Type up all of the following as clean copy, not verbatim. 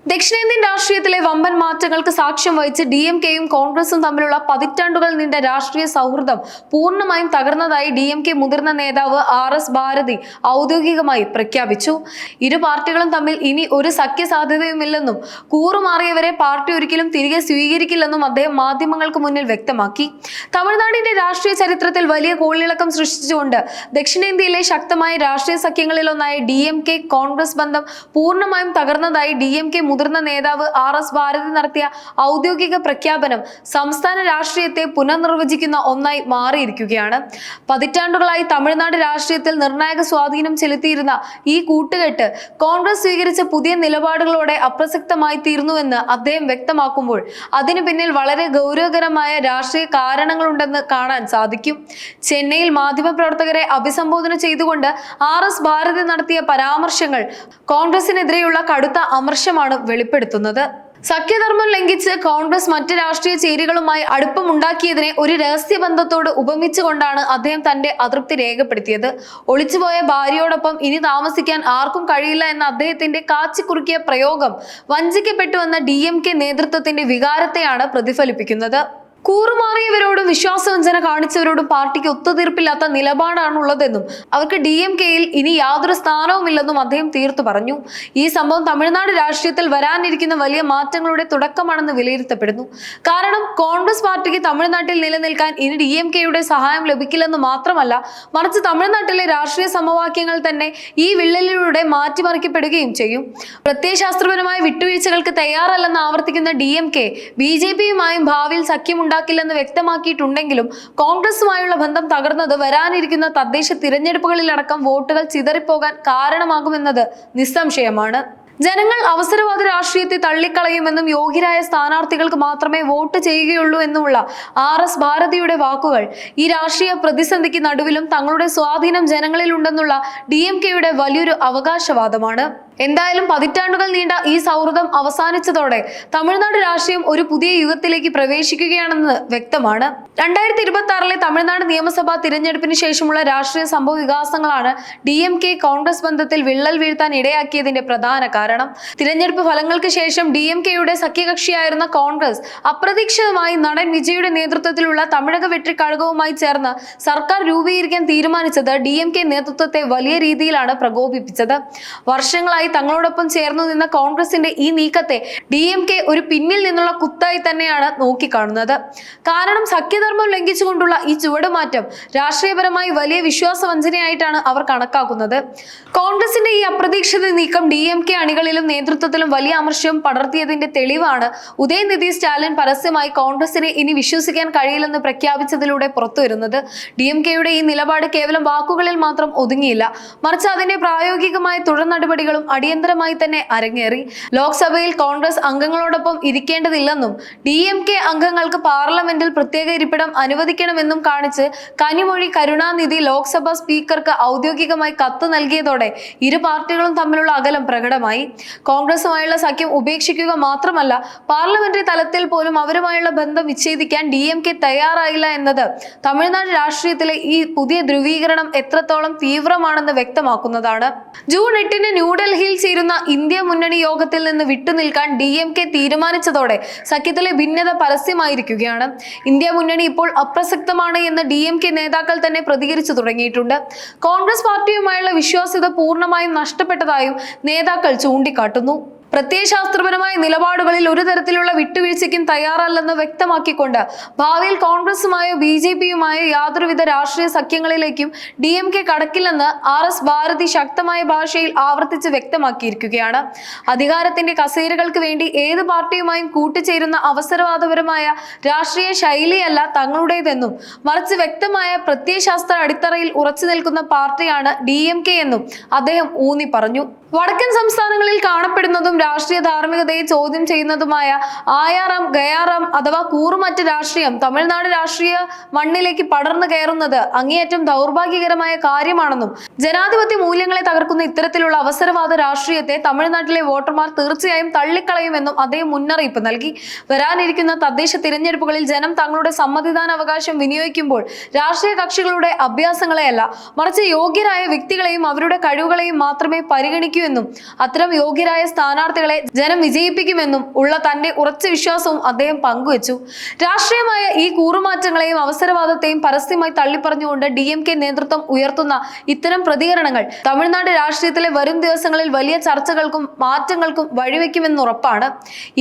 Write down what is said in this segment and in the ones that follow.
ദക്ഷിണേന്ത്യൻ രാഷ്ട്രീയത്തിലെ വമ്പൻ മാറ്റങ്ങൾക്ക് സാക്ഷ്യം വഹിച്ച് DMKയും കോൺഗ്രസും തമ്മിലുള്ള പതിറ്റാണ്ടുകൾ നീണ്ട രാഷ്ട്രീയ സൗഹൃദം പൂർണ്ണമായും തകർന്നതായി DMK മുതിർന്ന നേതാവ് RS ഭാരതി ഔദ്യോഗികമായി പ്രഖ്യാപിച്ചു. ഇരു പാർട്ടികളും തമ്മിൽ ഇനി ഒരു സഖ്യ സാധ്യതയുമില്ലെന്നും കൂറുമാറിയവരെ പാർട്ടി ഒരിക്കലും തിരികെ സ്വീകരിക്കില്ലെന്നും അദ്ദേഹം മാധ്യമങ്ങൾക്ക് മുന്നിൽ വ്യക്തമാക്കി. തമിഴ്നാടിന്റെ രാഷ്ട്രീയ ചരിത്രത്തിൽ വലിയ കോളിളക്കം സൃഷ്ടിച്ചുകൊണ്ട് ദക്ഷിണേന്ത്യയിലെ ശക്തമായ രാഷ്ട്രീയ സഖ്യങ്ങളിലൊന്നായ DMK കോൺഗ്രസ് ബന്ധം പൂർണ്ണമായും തകർന്നതായി DMK മുതിർന്ന നേതാവ് RS ഭാരതി നടത്തിയ ഔദ്യോഗിക പ്രഖ്യാപനം സംസ്ഥാന രാഷ്ട്രീയത്തെ പുനർനിർവചിക്കുന്ന ഒന്നായി മാറിയിരിക്കുകയാണ്. പതിറ്റാണ്ടുകളായി തമിഴ്നാട് രാഷ്ട്രീയത്തിൽ നിർണായക സ്വാധീനം ചെലുത്തിയിരുന്ന ഈ കൂട്ടുകെട്ട് കോൺഗ്രസ് സ്വീകരിച്ച പുതിയ നിലപാടുകളോടെ അപ്രസക്തമായി തീർന്നുവെന്ന് അദ്ദേഹം വ്യക്തമാക്കുമ്പോൾ അതിനു പിന്നിൽ വളരെ ഗൗരവകരമായ രാഷ്ട്രീയ കാരണങ്ങളുണ്ടെന്ന് കാണാൻ സാധിക്കും. ചെന്നൈയിൽ മാധ്യമപ്രവർത്തകരെ അഭിസംബോധന ചെയ്തുകൊണ്ട് RS ഭാരതി നടത്തിയ പരാമർശങ്ങൾ കോൺഗ്രസിനെതിരെയുള്ള കടുത്ത അമർശമാണ് വെളിപ്പെടുത്തുന്നത്. സഖ്യധർമ്മം ലംഘിച്ച് കോൺഗ്രസ് മറ്റ് രാഷ്ട്രീയ ചേരികളുമായി അടുപ്പമുണ്ടാക്കിയതിനെ ഒരു രഹസ്യബന്ധത്തോട് ഉപമിച്ചുകൊണ്ടാണ് അദ്ദേഹം തന്റെ അതൃപ്തി രേഖപ്പെടുത്തിയത്. ഒളിച്ചുപോയ ഭാര്യയോടൊപ്പം ഇനി താമസിക്കാൻ ആർക്കും കഴിയില്ല എന്ന അദ്ദേഹത്തിന്റെ കാച്ചിക്കുറുക്കിയ പ്രയോഗം വഞ്ചിക്കപ്പെട്ടുവെന്ന DMK നേതൃത്വത്തിന്റെ വികാരത്തെയാണ് പ്രതിഫലിപ്പിക്കുന്നത്. കൂറുമാറിയവരോടും വിശ്വാസവഞ്ചന കാണിച്ചവരോടും പാർട്ടിക്ക് ഒത്തുതീർപ്പില്ലാത്ത നിലപാടാണുള്ളതെന്നും അവർക്ക് DMKയിൽ ഇനി യാതൊരു സ്ഥാനവുമില്ലെന്നും അദ്ദേഹം തീർത്തു പറഞ്ഞു. ഈ സംഭവം തമിഴ്നാട് രാഷ്ട്രീയത്തിൽ വരാനിരിക്കുന്ന വലിയ മാറ്റങ്ങളുടെ തുടക്കമാണെന്ന് വിലയിരുത്തപ്പെടുന്നു. കാരണം കോൺഗ്രസ് പാർട്ടിക്ക് തമിഴ്നാട്ടിൽ നിലനിൽക്കാൻ ഇനി DMKയുടെ സഹായം ലഭിക്കില്ലെന്ന് മാത്രമല്ല, മറിച്ച് തമിഴ്നാട്ടിലെ രാഷ്ട്രീയ സമവാക്യങ്ങൾ തന്നെ ഈ വിള്ളലിലൂടെ മാറ്റിമറിക്കപ്പെടുകയും ചെയ്യും. പ്രത്യയശാസ്ത്രപരമായ വിട്ടുവീഴ്ചകൾക്ക് തയ്യാറല്ലെന്ന് ആവർത്തിക്കുന്ന DMK BJPയുമായും ഭാവിയിൽ സഖ്യമുണ്ടാക്കില്ലെന്ന് വ്യക്തമാക്കിയിട്ടുണ്ടെങ്കിലും കോൺഗ്രസുമായുള്ള ബന്ധം തകർന്നത് വരാനിരിക്കുന്ന തദ്ദേശ തിരഞ്ഞെടുപ്പുകളിലടക്കം വോട്ടുകൾ ചിതറിപ്പോകാൻ കാരണമാകുമെന്നത് നിസ്സംശയമാണ്. ജനങ്ങൾ അവസരവാദ രാഷ്ട്രീയത്തെ തള്ളിക്കളയുമെന്നും യോഗ്യരായ സ്ഥാനാർത്ഥികൾക്ക് മാത്രമേ വോട്ട് ചെയ്യുകയുള്ളൂ എന്നുമുള്ള RS ഭാരതിയുടെ വാക്കുകൾ ഈ രാഷ്ട്രീയ പ്രതിസന്ധിക്ക് നടുവിലും തങ്ങളുടെ സ്വാധീനം ജനങ്ങളിൽ ഉണ്ടെന്നുള്ള DMKയുടെ വലിയൊരു അവകാശവാദമാണ്. എന്തായാലും പതിറ്റാണ്ടുകൾ നീണ്ട ഈ സൗഹൃദം അവസാനിച്ചതോടെ തമിഴ്നാട് രാഷ്ട്രീയം ഒരു പുതിയ യുഗത്തിലേക്ക് പ്രവേശിക്കുകയാണെന്ന് വ്യക്തമാണ്. 2026 തമിഴ്നാട് നിയമസഭാ തിരഞ്ഞെടുപ്പിന് ശേഷമുള്ള രാഷ്ട്രീയ സംഭവ വികാസങ്ങളാണ് DMK കോൺഗ്രസ് ബന്ധത്തിൽ വിള്ളൽ വീഴ്ത്താൻ ഇടയാക്കിയതിന്റെ പ്രധാന കാരണം. തിരഞ്ഞെടുപ്പ് ഫലങ്ങൾക്ക് ശേഷം DMKയുടെ സഖ്യകക്ഷിയായിരുന്ന കോൺഗ്രസ് അപ്രതീക്ഷിതമായി നടൻ വിജയുടെ നേതൃത്വത്തിലുള്ള തമിഴക വെട്രി കഴകവുമായി ചേർന്ന് സർക്കാർ രൂപീകരിക്കാൻ തീരുമാനിച്ചത് DMK നേതൃത്വത്തെ വലിയ രീതിയിലാണ് പ്രകോപിപ്പിച്ചത്. വർഷങ്ങളായി തങ്ങളോടൊപ്പം ചേർന്നു നിന്ന കോൺഗ്രസിന്റെ ഈ നീക്കത്തെ DMK ഒരു പിന്നിൽ നിന്നുള്ള കുത്തായി തന്നെയാണ് നോക്കിക്കാണുന്നത്. കാരണം സഖ്യധർമ്മം ലംഘിച്ചുകൊണ്ടുള്ള ഈ ചുവടുമാറ്റം രാഷ്ട്രീയപരമായി വലിയ വിശ്വാസവഞ്ചനയായിട്ടാണ് അവർ കണക്കാക്കുന്നത്. കോൺഗ്രസിന്റെ ഈ അപ്രതീക്ഷിത നീക്കം DMK അണികളിലും നേതൃത്വത്തിലും വലിയ അമർഷം പടർത്തിയതിന്റെ തെളിവാണ് ഉദയനിധി സ്റ്റാലിൻ പരസ്യമായി കോൺഗ്രസിനെ ഇനി വിശ്വസിക്കാൻ കഴിയില്ലെന്ന് പ്രഖ്യാപിച്ചതിലൂടെ പുറത്തുവരുന്നത്. DMKയുടെ ഈ നിലപാട് കേവലം വാക്കുകളിൽ മാത്രം ഒതുങ്ങിയില്ല, മറിച്ച് അതിന്റെ പ്രായോഗികമായ തുടർ നടപടികളും അടിയന്തരമായി തന്നെ അരങ്ങേറി. ലോക്സഭയിൽ കോൺഗ്രസ് അംഗങ്ങളോടൊപ്പം ഇരിക്കേണ്ടതില്ലെന്നും DMK അംഗങ്ങൾക്ക് പാർലമെന്റിൽ പ്രത്യേക ഇരിപ്പിടം അനുവദിക്കണമെന്നും കാണിച്ച് കനിമൊഴി കരുണാനിധി ലോക്സഭാ സ്പീക്കർക്ക് ഔദ്യോഗികമായി കത്ത് നൽകിയതോടെ ഇരു പാർട്ടികളും തമ്മിലുള്ള അകലം പ്രകടമായി. കോൺഗ്രസുമായുള്ള സഖ്യം ഉപേക്ഷിക്കുക മാത്രമല്ല, പാർലമെന്ററി തലത്തിൽ പോലും അവരുമായുള്ള ബന്ധം വിച്ഛേദിക്കാൻ DMK തയ്യാറായില്ല എന്നത് തമിഴ്നാട് രാഷ്ട്രീയത്തിലെ ഈ പുതിയ ധ്രുവീകരണം എത്രത്തോളം തീവ്രമാണെന്ന് വ്യക്തമാക്കുന്നതാണ്. ജൂൺ 8 ന്യൂഡൽഹിയിൽ ചേരുന്ന ഇന്ത്യ മുന്നണി യോഗത്തിൽ നിന്ന് വിട്ടുനിൽക്കാൻ DMK തീരുമാനിച്ചതോടെ സഖ്യത്തിലെ ഭിന്നത പരസ്യമായിരിക്കുകയാണ്. ഇന്ത്യ മുന്നണി ഇപ്പോൾ അപ്രസക്തമാണ് എന്ന് DMK നേതാക്കൾ തന്നെ പ്രതികരിച്ചു തുടങ്ങിയിട്ടുണ്ട്. കോൺഗ്രസ് പാർട്ടിയുമായുള്ള വിശ്വാസ്യത പൂർണ്ണമായും നഷ്ടപ്പെട്ടതായും നേതാക്കൾ ചൂണ്ടിക്കാട്ടുന്നു. പ്രത്യയശാസ്ത്രപരമായ നിലപാടുകളിൽ ഒരു തരത്തിലുള്ള വിട്ടുവീഴ്ചയ്ക്കും തയ്യാറല്ലെന്ന് വ്യക്തമാക്കിക്കൊണ്ട് ഭാവിയിൽ കോൺഗ്രസുമായോ BJPയുമായോ യാതൊരുവിധ രാഷ്ട്രീയ സഖ്യങ്ങളിലേക്കും DMK കടക്കില്ലെന്ന് RS ഭാരതി ശക്തമായ ഭാഷയിൽ ആവർത്തിച്ച് വ്യക്തമാക്കിയിരിക്കുകയാണ്. അധികാരത്തിന്റെ കസേരകൾക്ക് വേണ്ടി ഏത് പാർട്ടിയുമായും കൂട്ടുചേരുന്ന അവസരവാദപരമായ രാഷ്ട്രീയ ശൈലിയല്ല തങ്ങളുടേതെന്നും മറിച്ച് വ്യക്തമായ പ്രത്യയശാസ്ത്ര അടിത്തറയിൽ ഉറച്ചു നിൽക്കുന്ന പാർട്ടിയാണ് DMK എന്നും അദ്ദേഹം ഊന്നി പറഞ്ഞു. വടക്കൻ സംസ്ഥാനങ്ങളിൽ കാണപ്പെടുന്നതും രാഷ്ട്രീയ ധാർമ്മികതയെ ചോദ്യം ചെയ്യുന്നതുമായ ആയാറാം ഗയാറാം അഥവാ കൂറുമറ്റ് രാഷ്ട്രീയം തമിഴ്നാട് രാഷ്ട്രീയ മണ്ണിലേക്ക് പടർന്നു കയറുന്നത് അങ്ങേയറ്റം ദൗർഭാഗ്യകരമായ കാര്യമാണെന്നും ജനാധിപത്യ മൂല്യങ്ങളെ തകർക്കുന്ന ഇത്തരത്തിലുള്ള അവസരവാദ രാഷ്ട്രീയത്തെ തമിഴ്നാട്ടിലെ വോട്ടർമാർ തീർച്ചയായും തള്ളിക്കളയുമെന്നും അദ്ദേഹം മുന്നറിയിപ്പ് നൽകി. വരാനിരിക്കുന്ന തദ്ദേശ തിരഞ്ഞെടുപ്പുകളിൽ ജനം തങ്ങളുടെ സമ്മതിദാനാവകാശം വിനിയോഗിക്കുമ്പോൾ രാഷ്ട്രീയ കക്ഷികളുടെ അഭ്യാസങ്ങളെയല്ല, മറിച്ച് യോഗ്യരായ വ്യക്തികളെയും അവരുടെ കഴിവുകളെയും മാത്രമേ പരിഗണിക്കൂ ജയിക്കുമെന്നും അത്തരം യോഗ്യരായ സ്ഥാനാർത്ഥികളെ ജനം വിജയിപ്പിക്കുമെന്നും ഉള്ള തന്റെ ഉറച്ച വിശ്വാസവും അദ്ദേഹം പങ്കുവച്ചു. രാഷ്ട്രീയമായ ഈ കൂറുമാറ്റങ്ങളെയും അവസരവാദത്തെയും പരസ്യമായി തള്ളിപ്പറഞ്ഞുകൊണ്ട് DMK നേതൃത്വം ഉയർത്തുന്ന ഇത്തരം പ്രതികരണങ്ങൾ തമിഴ്നാട് രാഷ്ട്രീയത്തിലെ വരും ദിവസങ്ങളിൽ വലിയ ചർച്ചകൾക്കും മാറ്റങ്ങൾക്കും വഴിവെക്കുമെന്നുറപ്പാണ്.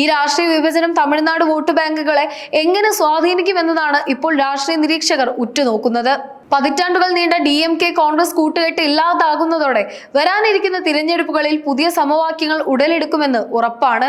ഈ രാഷ്ട്രീയ വിഭജനം തമിഴ്നാട് വോട്ട് ബാങ്കുകളെ എങ്ങനെ സ്വാധീനിക്കുമെന്നതാണ് ഇപ്പോൾ രാഷ്ട്രീയ നിരീക്ഷകർ ഉറ്റുനോക്കുന്നത്. പതിറ്റാണ്ടുകൾ നീണ്ട DMK കോൺഗ്രസ് കൂട്ടുകെട്ട് ഇല്ലാതാകുന്നതോടെ വരാനിരിക്കുന്ന തിരഞ്ഞെടുപ്പുകളിൽ പുതിയ സമവാക്യങ്ങൾ ഉടലെടുക്കുമെന്ന് ഉറപ്പാണ്.